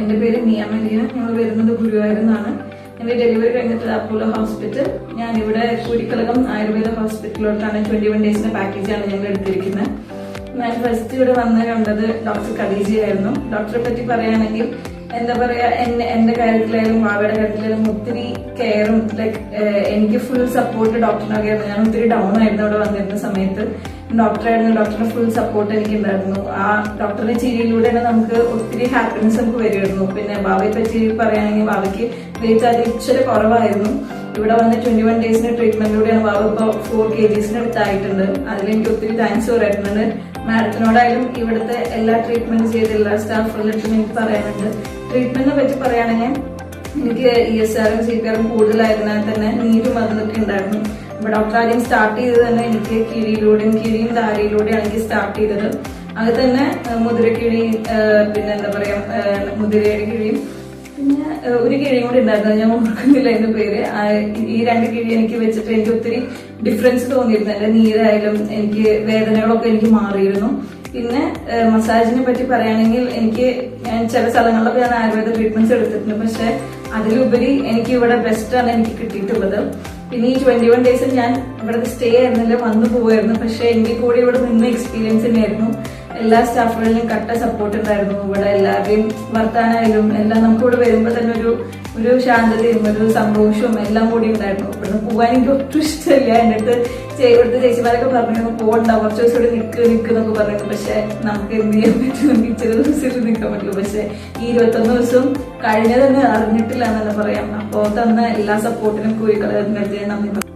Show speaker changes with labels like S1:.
S1: എൻ്റെ പേര് മിയ മരിയ. ഞങ്ങൾ വരുന്നത് ഗുരുവായൂരിൽ നിന്നാണ്. എൻ്റെ ഡെലിവറി കഴിഞ്ഞിട്ട് അപ്പോളോ ഹോസ്പിറ്റൽ, ഞാനിവിടെ കൂടിക്കലകം ആയുർവേദ ഹോസ്പിറ്റലിലോട്ടാണ് 21 ഡേയ്സിന്റെ പാക്കേജാണ് ഞങ്ങൾ എടുത്തിരിക്കുന്നത്. ഞാൻ ഫസ്റ്റ് ഇവിടെ വന്ന് കണ്ടത് ഡോക്ടർ ഖദീജയായിരുന്നു. ഡോക്ടറെ പറ്റി പറയുകയാണെങ്കിൽ എന്താ പറയാ, എന്റെ കാര്യത്തിലായാലും വാവയുടെ കാര്യത്തിലായാലും ഒത്തിരി കെയറും എനിക്ക് ഫുൾ സപ്പോർട്ട് ഡോക്ടറിനൊക്കെയായിരുന്നു. ഞാൻ ഒത്തിരി ഡൗൺ ആയിരുന്നു ഇവിടെ വന്നിരുന്ന സമയത്ത്. ഡോക്ടറായിരുന്നു, ഡോക്ടറുടെ ഫുൾ സപ്പോർട്ട് എനിക്ക് ഉണ്ടായിരുന്നു. ആ ഡോക്ടറുടെ ചിരിയിലൂടെ തന്നെ നമുക്ക് ഒത്തിരി ഹാപ്പിനെസ് നമുക്ക് വരുമായിരുന്നു. പിന്നെ വാവയെ പറ്റി പറയുകയാണെങ്കിൽ വാവയ്ക്ക് വെയിറ്റ് അത് ഇച്ചിരി കുറവായിരുന്നു. ഇവിടെ വന്ന് 21 ഡേയ്സിന്റെ ട്രീറ്റ്മെന്റിലൂടെയാണ് വാവ ഇപ്പോൾ 4 kgs അടുത്തായിട്ടുണ്ട്. അതിലെനിക്ക് ഒത്തിരി താങ്ക്സ് പറയുന്നുണ്ട്. മാഡത്തിനോടായാലും ഇവിടുത്തെ എല്ലാ ട്രീറ്റ്മെന്റ് ചെയ്ത എല്ലാ സ്റ്റാഫുകളിലും എനിക്ക് പറയാനുണ്ട്. ട്രീറ്റ്മെന്റിനെ പറ്റി പറയുകയാണെങ്കിൽ എനിക്ക് ESRും CPRും കൂടുതലായതിനാൽ തന്നെ നീരും അതൊക്കെ ഉണ്ടായിരുന്നു. അപ്പൊ ഡോക്ടർ ആദ്യം സ്റ്റാർട്ട് ചെയ്തത് തന്നെ എനിക്ക് കിഴിയും ധാരയിലൂടെയാണ് എനിക്ക് സ്റ്റാർട്ട് ചെയ്തത്. അത് തന്നെ മുതിരക്കിഴി, പിന്നെ എന്താ പറയാ മുതിരയുടെ കിഴിയും, പിന്നെ ഒരു കിഴിയും കൂടി ഉണ്ടായിരുന്നു, ഞാൻ ഓർക്കുന്നില്ല അതിന്റെ പേര്. ഈ 2 കിഴി എനിക്ക് വെച്ചിട്ട് എനിക്ക് ഒത്തിരി ഡിഫറൻസ് തോന്നിയിരുന്നു. എന്റെ നീരായാലും എനിക്ക് വേദനകളൊക്കെ എനിക്ക് മാറിയിരുന്നു. പിന്നെ മസാജിനെ പറ്റി പറയുകയാണെങ്കിൽ ഞാൻ ചില സ്ഥലങ്ങളിലൊക്കെ ഞാൻ ആയുർവേദ ട്രീറ്റ്മെന്റ്സ് എടുത്തിട്ടുണ്ട്. പക്ഷെ അതിലുപരി എനിക്ക് ഇവിടെ ബെസ്റ്റാണ് എനിക്ക് കിട്ടിയിട്ടുള്ളത്. പിന്നെ ഈ 21 ഡേയ്സ് ഞാൻ ഇവിടെ സ്റ്റേ ആയിരുന്നില്ല, വന്നു പോവായിരുന്നു. പക്ഷെ എങ്കിൽ കൂടി ഇവിടെ നിന്ന് എക്സ്പീരിയൻസ് തന്നെയായിരുന്നു. എല്ലാ സ്റ്റാഫുകളിലും കട്ട സപ്പോർട്ട് ഉണ്ടായിരുന്നു. ഇവിടെ എല്ലാവരെയും വർത്താനായാലും എല്ലാം നമുക്ക് ഇവിടെ വരുമ്പോൾ തന്നെ ഒരു ശാന്തതയും ഒരു സന്തോഷവും എല്ലാം കൂടി ഉണ്ടായിരുന്നു. ഇവിടുന്ന് പോകാൻ എനിക്ക് ഒട്ടും ഇഷ്ടമില്ല. എൻ്റെ അടുത്ത് ഇവിടുത്തെ ചേച്ചിമാരൊക്കെ പറഞ്ഞു പോകണ്ട, കുറച്ച് ദിവസം ഇവിടെ നിൽക്കുന്നൊക്കെ പറഞ്ഞു. പക്ഷെ നമുക്ക് എന്ത് ചെയ്യാൻ പറ്റും, നമുക്ക് ഇച്ചിരി ദിവസം നിൽക്കാൻ പറ്റുള്ളൂ. പക്ഷെ ഈ 21 ദിവസവും കഴിഞ്ഞതെന്ന് അറിഞ്ഞിട്ടില്ല എന്ന് തന്നെ പറയാം. അപ്പോൾ തന്ന എല്ലാ സപ്പോർട്ടിനും കൂടിക്കളയത്തിനടുത്ത് ഞാൻ നന്ദി.